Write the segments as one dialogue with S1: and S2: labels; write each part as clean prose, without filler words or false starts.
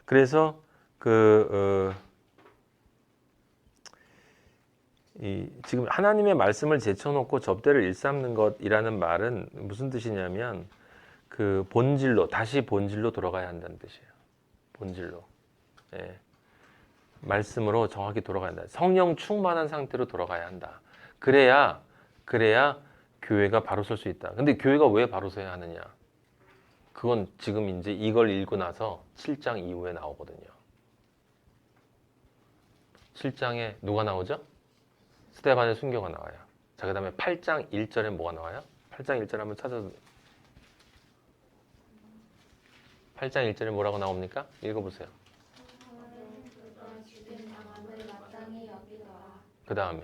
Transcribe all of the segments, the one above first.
S1: 그래서 지금 하나님의 말씀을 제쳐놓고 접대를 일삼는 것이라는 말은 무슨 뜻이냐면 그 본질로, 다시 본질로 돌아가야 한다는 뜻이에요. 본질로. 예. 말씀으로 정확히 돌아가야 한다. 성령 충만한 상태로 돌아가야 한다. 그래야 교회가 바로 설 수 있다. 근데 교회가 왜 바로 서야 하느냐? 그건 지금 이제 이걸 읽고 나서 7장 이후에 나오거든요. 7장에 누가 나오죠? 스데반의 순교가 나와요. 자, 그 다음에 8장 1절에 뭐가 나와요? 8장 1절 한번 찾아서 8장 1절에 뭐라고 나옵니까? 읽어보세요. 그 다음에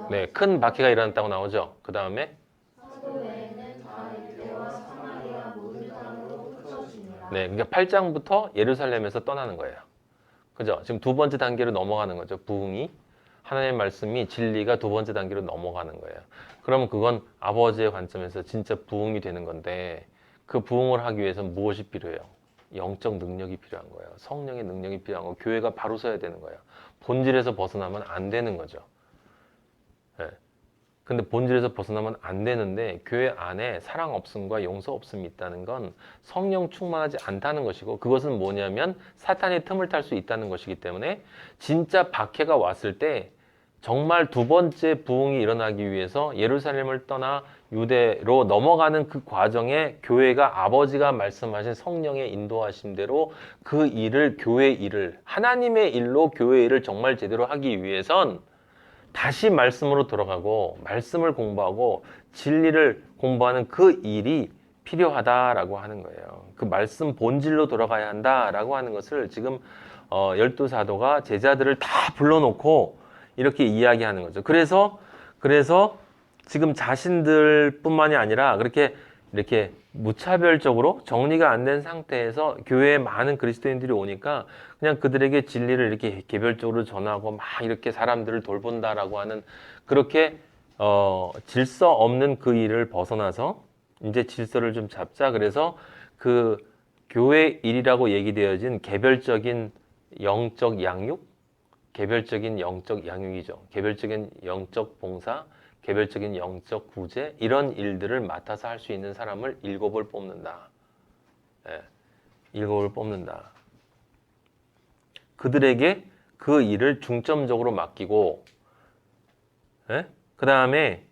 S1: 네, 큰 박해가 일어났다고 나오죠. 그 다음에 네, 그러니까 8장부터 예루살렘에서 떠나는 거예요. 그죠? 지금 두 번째 단계로 넘어가는 거죠. 부흥이. 하나님의 말씀이 진리가 두 번째 단계로 넘어가는 거예요. 그러면 그건 아버지의 관점에서 진짜 부흥이 되는 건데 그 부흥을 하기 위해서는 무엇이 필요해요? 영적 능력이 필요한 거예요. 성령의 능력이 필요한 거. 교회가 바로 서야 되는 거예요. 본질에서 벗어나면 안 되는 거죠. 네. 근데 본질에서 벗어나면 안 되는데 교회 안에 사랑 없음과 용서 없음이 있다는 건 성령 충만하지 않다는 것이고 그것은 뭐냐면 사탄의 틈을 탈 수 있다는 것이기 때문에 진짜 박해가 왔을 때 정말 두 번째 부흥이 일어나기 위해서 예루살렘을 떠나 유대로 넘어가는 그 과정에 교회가 아버지가 말씀하신 성령의 인도하심대로 그 일을 교회 일을 하나님의 일로 교회 일을 정말 제대로 하기 위해선 다시 말씀으로 돌아가고 말씀을 공부하고 진리를 공부하는 그 일이 필요하다라고 하는 거예요. 그 말씀 본질로 돌아가야 한다라고 하는 것을 지금 12사도가 제자들을 다 불러놓고 이렇게 이야기하는 거죠. 그래서 지금 자신들뿐만이 아니라 이렇게 무차별적으로 정리가 안 된 상태에서 교회에 많은 그리스도인들이 오니까 그냥 그들에게 진리를 이렇게 개별적으로 전하고 막 이렇게 사람들을 돌본다라고 하는 그렇게 질서 없는 그 일을 벗어나서 이제 질서를 좀 잡자. 그래서 그 교회 일이라고 얘기되어진 개별적인 영적 양육, 개별적인 영적 양육이죠. 개별적인 영적 봉사, 개별적인 영적 구제 이런 일들을 맡아서 할 수 있는 사람을 7을 뽑는다. 예, 7을 뽑는다. 그들에게 그 일을 중점적으로 맡기고 예? 그 다음에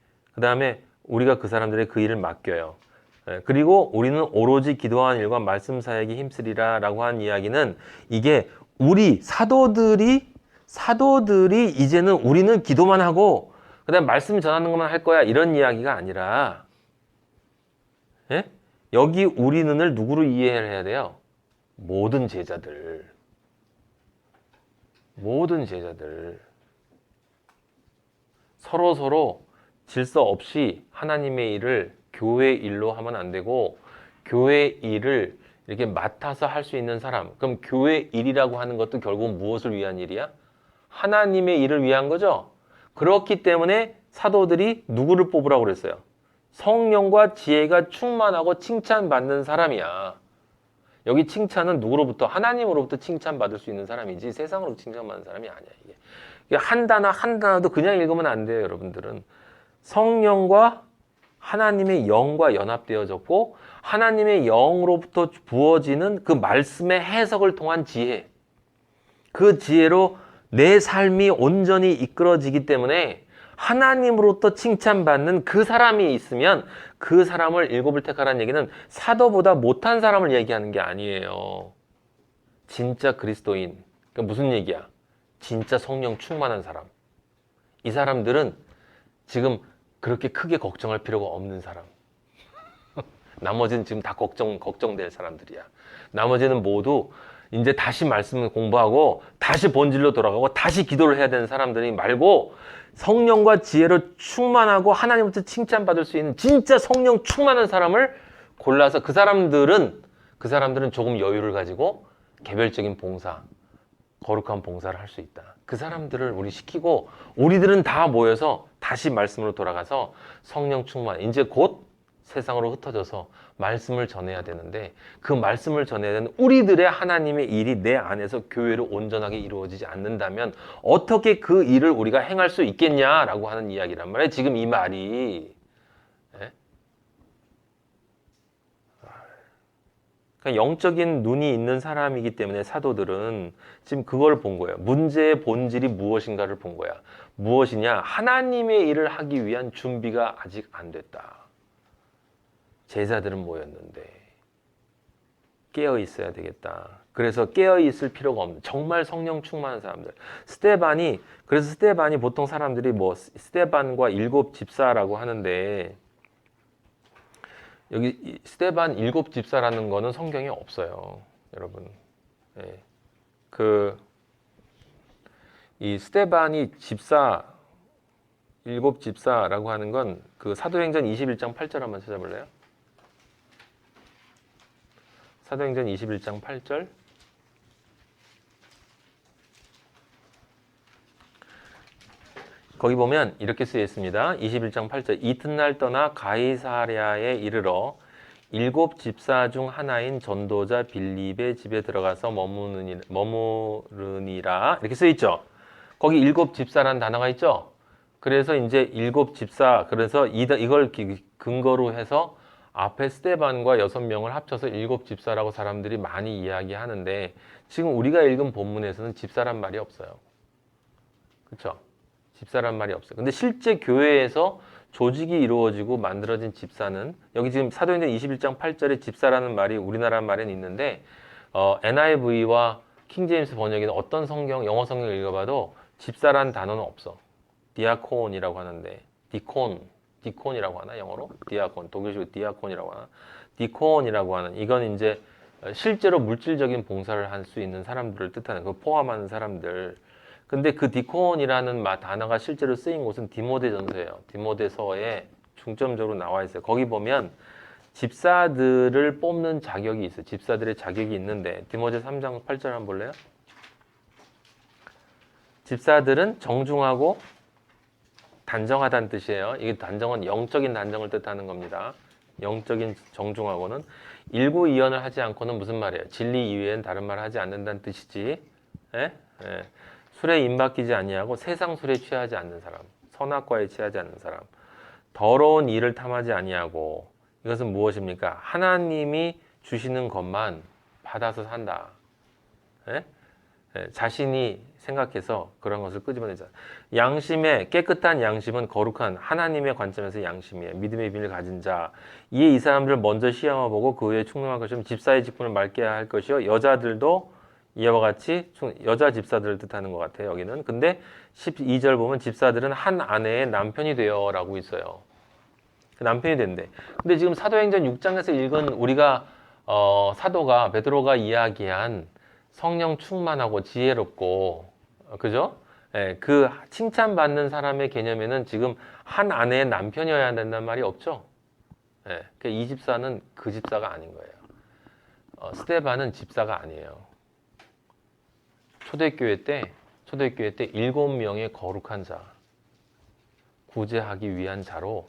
S1: 우리가 그 사람들의 그 일을 맡겨요. 예, 그리고 우리는 오로지 기도하는 일과 말씀 사역에 힘쓰리라 라고 한 이야기는 이게 우리 사도들이 이제는 우리는 기도만 하고 그다음 말씀 전하는 것만 할 거야 이런 이야기가 아니라 예? 여기 우리는을 누구로 이해를 해야 돼요? 모든 제자들 서로 질서 없이 하나님의 일을 교회 일로 하면 안 되고 교회 일을 이렇게 맡아서 할 수 있는 사람. 그럼 교회 일이라고 하는 것도 결국 무엇을 위한 일이야? 하나님의 일을 위한 거죠. 그렇기 때문에 사도들이 누구를 뽑으라고 그랬어요? 성령과 지혜가 충만하고 칭찬받는 사람이야. 여기 칭찬은 누구로부터? 하나님으로부터 칭찬받을 수 있는 사람이지 세상으로부터 칭찬받는 사람이 아니야. 이게 한 단어도 그냥 읽으면 안 돼요. 여러분들은 성령과 하나님의 영과 연합되어졌고 하나님의 영으로부터 부어지는 그 말씀의 해석을 통한 지혜, 그 지혜로 내 삶이 온전히 이끌어지기 때문에 하나님으로부터 칭찬받는 그 사람이 있으면 그 사람을 7을 택하라는 얘기는 사도보다 못한 사람을 얘기하는 게 아니에요. 진짜 그리스도인. 그러니까 무슨 얘기야? 진짜 성령 충만한 사람. 이 사람들은 지금 그렇게 크게 걱정할 필요가 없는 사람. 나머지는 지금 다 걱정될 사람들이야. 나머지는 모두 이제 다시 말씀을 공부하고 다시 본질로 돌아가고 다시 기도를 해야 되는 사람들이 말고 성령과 지혜로 충만하고 하나님부터 칭찬받을 수 있는 진짜 성령 충만한 사람을 골라서 그 사람들은 조금 여유를 가지고 개별적인 봉사, 거룩한 봉사를 할 수 있다. 그 사람들을 우리 시키고 우리들은 다 모여서 다시 말씀으로 돌아가서 성령 충만, 이제 곧 세상으로 흩어져서 말씀을 전해야 되는데 그 말씀을 전해야 되는 우리들의 하나님의 일이 내 안에서 교회로 온전하게 이루어지지 않는다면 어떻게 그 일을 우리가 행할 수 있겠냐라고 하는 이야기란 말이에요. 지금 이 말이. 예? 그러니까 영적인 눈이 있는 사람이기 때문에 사도들은 지금 그걸 본 거예요. 문제의 본질이 무엇인가를 본 거야. 무엇이냐? 하나님의 일을 하기 위한 준비가 아직 안 됐다. 제자들은 모였는데 깨어 있어야 되겠다. 그래서 깨어 있을 필요가 없는 정말 성령 충만한 사람들. 그래서 스데반이 보통 사람들이 뭐 스데반과 일곱 집사라고 하는데 여기 스데반 일곱 집사라는 거는 성경에 없어요, 여러분. 예. 이 스데반이 일곱 집사라고 하는 건 그 사도행전 21장 8절 한번 찾아볼래요? 사도행전 21장 8절. 거기 보면 이렇게 쓰여 있습니다. 21장 8절. 이튿날 떠나 가이사랴에 이르러 일곱 집사 중 하나인 전도자 빌립의 집에 들어가서 머무르니라. 이렇게 쓰여 있죠. 거기 일곱 집사라는 단어가 있죠. 그래서 이제 일곱 집사, 그래서 이걸 근거로 해서 앞에 스데반과 6명을 합쳐서 일곱 집사라고 사람들이 많이 이야기하는데 지금 우리가 읽은 본문에서는 집사란 말이 없어요. 그렇죠? 집사란 말이 없어요. 근데 실제 교회에서 조직이 이루어지고 만들어진 집사는 여기 지금 사도행전 21장 8절에 집사라는 말이 우리나라 말에는 있는데 NIV와 킹제임스 번역에는 어떤 영어 성경을 읽어봐도 집사라는 단어는 없어. 디아콘이라고 하는데 디콘이라고 하나 영어로? 디아콘, 독일식으로 디아콘이라고 하나? 디콘이라고 하는 이건 이제 실제로 물질적인 봉사를 할 수 있는 사람들을 뜻하는 그 포함하는 사람들. 근데 그 디콘이라는 단어가 실제로 쓰인 곳은 디모데전서예요. 디모데서에 중점적으로 나와 있어요. 거기 보면 집사들을 뽑는 자격이 있어요. 집사들의 자격이 있는데 디모데 3장 8절 한번 볼래요? 집사들은 정중하고 단정하다는 뜻이에요. 이게 단정은 영적인 단정을 뜻하는 겁니다. 영적인 정중하고는 일구이연을 하지 않고는 무슨 말이에요? 진리 이외엔 다른 말을 하지 않는다는 뜻이지. 예? 예. 술에 임박이지 아니하고 세상 술에 취하지 않는 사람, 선악과에 취하지 않는 사람, 더러운 일을 탐하지 아니하고 이것은 무엇입니까? 하나님이 주시는 것만 받아서 산다. 예? 자신이 생각해서 그런 것을 끄집어내자. 깨끗한 양심은 거룩한 하나님의 관점에서 양심이에요. 믿음의 비밀을 가진 자. 이에 이 사람들을 먼저 시험해보고 그 후에 충성할 것이면 집사의 직분을 맡게 할 것이요. 여자들도 이와 같이 여자 집사들을 뜻하는 것 같아요. 여기는. 근데 12절 보면 집사들은 한 아내의 남편이 되어 라고 있어요. 남편이 된대. 근데 지금 사도행전 6장에서 읽은 우리가 사도가 베드로가 이야기한 성령 충만하고 지혜롭고 그죠? 예, 그 칭찬받는 사람의 개념에는 지금 한 아내의 남편이어야 된다는 말이 없죠. 예, 그러니까 이 집사는 그 집사가 아닌 거예요. 스데반은 집사가 아니에요. 초대교회 때 7명의 거룩한 자, 구제하기 위한 자로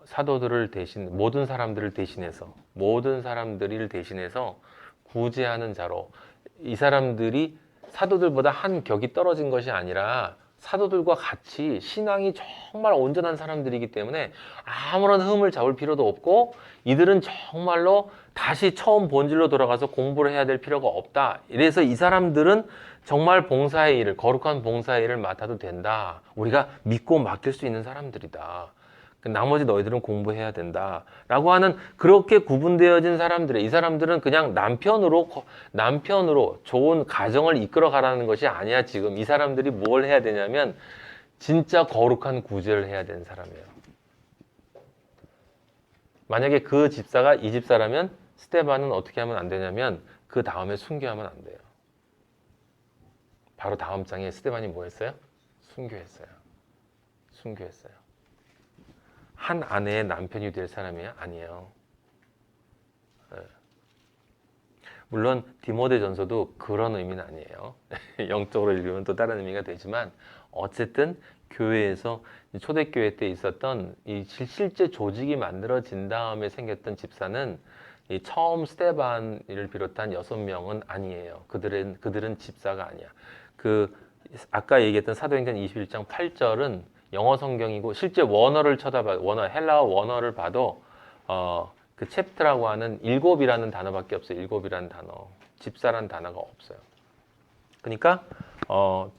S1: 사도들을 모든 사람들을 대신해서 구제하는 자로 이 사람들이 사도들보다 한 격이 떨어진 것이 아니라 사도들과 같이 신앙이 정말 온전한 사람들이기 때문에 아무런 흠을 잡을 필요도 없고 이들은 정말로 다시 처음 본질로 돌아가서 공부를 해야 될 필요가 없다. 이래서 이 사람들은 정말 거룩한 봉사의 일을 맡아도 된다. 우리가 믿고 맡길 수 있는 사람들이다. 나머지 너희들은 공부해야 된다. 라고 하는 그렇게 구분되어진 이 사람들은 그냥 남편으로 좋은 가정을 이끌어 가라는 것이 아니야. 지금 이 사람들이 뭘 해야 되냐면 진짜 거룩한 구제를 해야 되는 사람이에요. 만약에 그 집사가 이 집사라면 스데반은 어떻게 하면 안 되냐면 그 다음에 순교하면 안 돼요. 바로 다음 장에 스데반이 뭐 했어요? 순교했어요. 한 아내의 남편이 될 사람이 아니에요. 물론 디모데전서도 그런 의미는 아니에요. 영적으로 읽으면 또 다른 의미가 되지만 어쨌든 교회에서 초대교회 때 있었던 이 실제 조직이 만들어진 다음에 생겼던 집사는 이 처음 스데반을 비롯한 6명은 아니에요. 그들은 집사가 아니야. 그 아까 얘기했던 사도행전 21장 8절은 영어 성경이고 실제 원어를 헬라어 원어를 봐도 그 챕트라고 하는 일곱이라는 단어밖에 없어요. 일곱이라는 단어. 집사라는 단어가 없어요. 그러니까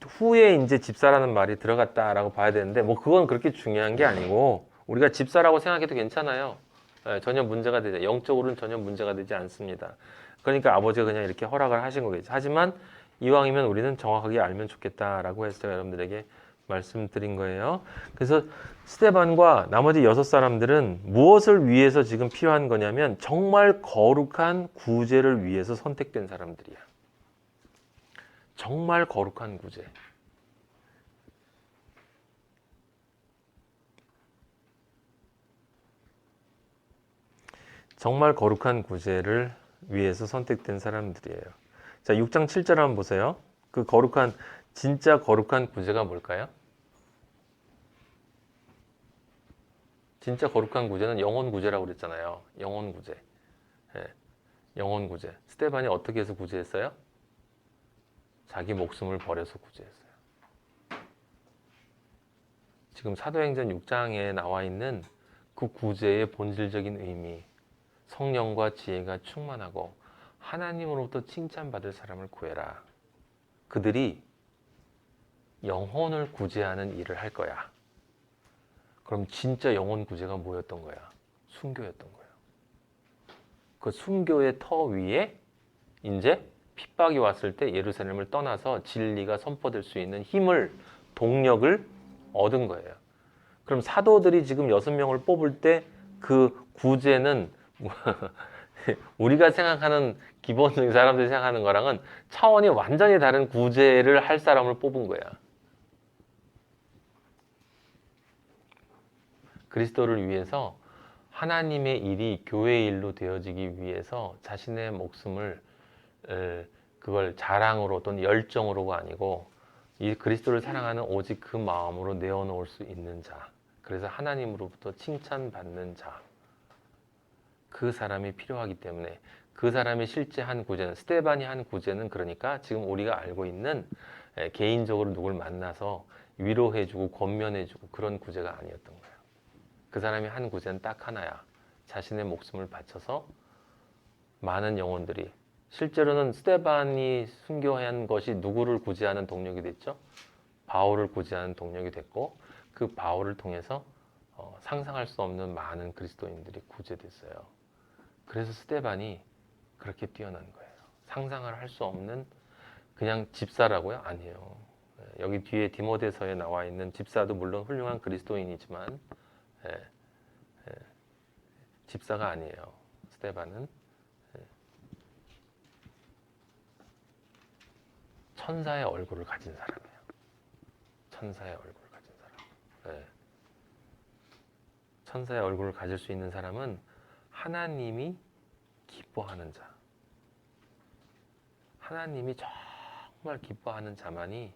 S1: 후에 이제 집사라는 말이 들어갔다라고 봐야 되는데 뭐 그건 그렇게 중요한 게 아니고 우리가 집사라고 생각해도 괜찮아요. 전혀 문제가 되지 영적으로는 전혀 문제가 되지 않습니다. 그러니까 아버지가 그냥 이렇게 허락을 하신 거겠죠. 하지만 이왕이면 우리는 정확하게 알면 좋겠다라고 해서 제가 여러분들에게 말씀드린 거예요. 그래서 스데반과 나머지 6사람들은 무엇을 위해서 지금 필요한 거냐면 정말 거룩한 구제를 위해서 선택된 사람들이야. 정말 거룩한 구제. 정말 거룩한 구제를 위해서 선택된 사람들이에요. 자, 6장 7절 한번 보세요. 그 진짜 거룩한 구제가 뭘까요? 진짜 거룩한 구제는 영혼 구제라고 그랬잖아요. 영혼 구제. 예, 영혼 구제. 스데반이 어떻게 해서 구제했어요? 자기 목숨을 버려서 구제했어요. 지금 사도행전 6장에 나와 있는 그 구제의 본질적인 의미, 성령과 지혜가 충만하고 하나님으로부터 칭찬받을 사람을 구해라. 그들이 영혼을 구제하는 일을 할 거야. 그럼 진짜 영혼 구제가 뭐였던 거야? 순교였던 거예요. 그 순교의 터 위에 이제 핍박이 왔을 때 예루살렘을 떠나서 진리가 선포될 수 있는 힘을, 동력을 얻은 거예요. 그럼 사도들이 지금 6명을 뽑을 때 그 구제는 우리가 생각하는 기본적인 사람들이 생각하는 거랑은 차원이 완전히 다른 구제를 할 사람을 뽑은 거야. 그리스도를 위해서 하나님의 일이 교회의 일로 되어지기 위해서 자신의 목숨을 그걸 자랑으로 또는 열정으로가 아니고 이 그리스도를 사랑하는 오직 그 마음으로 내어놓을 수 있는 자, 그래서 하나님으로부터 칭찬받는 자, 그 사람이 필요하기 때문에 그 사람이 실제 한 구제는, 스데반이 한 구제는 그러니까 지금 우리가 알고 있는 개인적으로 누굴 만나서 위로해주고 권면해주고 그런 구제가 아니었던 거예요. 그 사람이 한 구제는 딱 하나야. 자신의 목숨을 바쳐서 많은 영혼들이, 실제로는 스데반이 순교한 것이 누구를 구제하는 동력이 됐죠? 바울을 구제하는 동력이 됐고, 그 바울을 통해서 상상할 수 없는 많은 그리스도인들이 구제됐어요. 그래서 스데반이 그렇게 뛰어난 거예요. 상상을 할 수 없는, 그냥 집사라고요? 아니에요. 여기 뒤에 디모데서에 나와 있는 집사도 물론 훌륭한 그리스도인이지만 집사가 아니에요. 스데반은 천사의 얼굴을 가진 사람이에요. 천사의 얼굴을 가진 사람. 천사의 얼굴을 가질 수 있는 사람은 하나님이 기뻐하는 자. 하나님이 정말 기뻐하는 자만이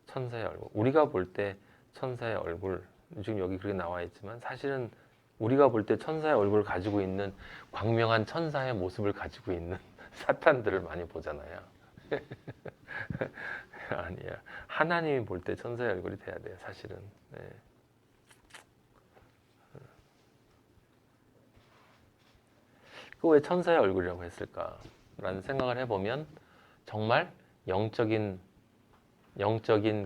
S1: 천사의 얼굴. 우리가 볼 때 천사의 얼굴, 지금 여기 그렇게 나와 있지만 사실은 우리가 볼 때 천사의 얼굴을 가지고 있는 광명한 천사의 모습을 가지고 있는 사탄들을 많이 보잖아요. 아니야. 하나님이 볼 때 천사의 얼굴이 돼야 돼요. 사실은. 네. 그 왜 천사의 얼굴이라고 했을까? 라는 생각을 해보면 정말 영적인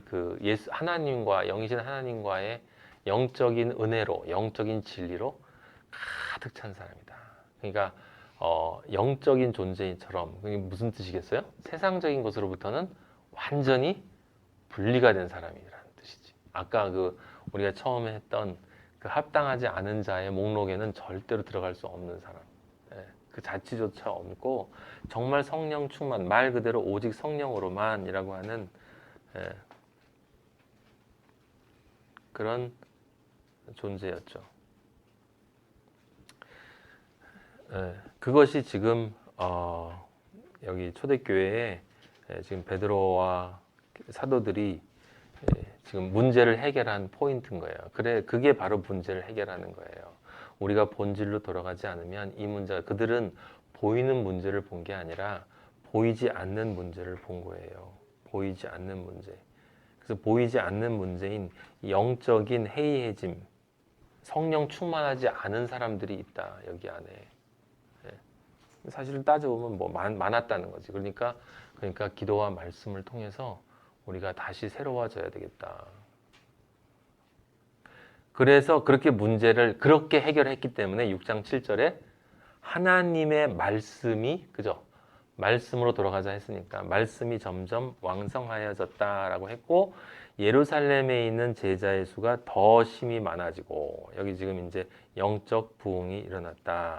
S1: 그 예수 하나님과 영이신 하나님과의 영적인 은혜로, 영적인 진리로 가득 찬 사람이다. 그러니까 영적인 존재인처럼, 그게 무슨 뜻이겠어요? 세상적인 것으로부터는 완전히 분리가 된 사람이라는 뜻이지. 아까 그 우리가 처음에 했던 그 합당하지 않은 자의 목록에는 절대로 들어갈 수 없는 사람. 그 자취조차 없고 정말 성령 충만, 말 그대로 오직 성령으로만이라고 하는 그런 존재였죠. 그것이 지금 여기 초대교회에 지금 베드로와 사도들이 지금 문제를 해결한 포인트인 거예요. 그래, 그게 바로 문제를 해결하는 거예요. 우리가 본질로 돌아가지 않으면 이 문제가 그들은 보이는 문제를 본 게 아니라 보이지 않는 문제를 본 거예요. 보이지 않는 문제. 그래서 보이지 않는 문제인 영적인 해이해짐, 성령 충만하지 않은 사람들이 있다. 여기 안에. 사실은 따져보면 뭐 많았다는 거지. 그러니까 기도와 말씀을 통해서 우리가 다시 새로워져야 되겠다. 그래서 그렇게 문제를 그렇게 해결했기 때문에 6장 7절에 하나님의 말씀이 그죠? 말씀으로 돌아가자 했으니까 말씀이 점점 왕성하여졌다라고 했고 예루살렘에 있는 제자의 수가 더 심히 많아지고 여기 지금 이제 영적 부흥이 일어났다.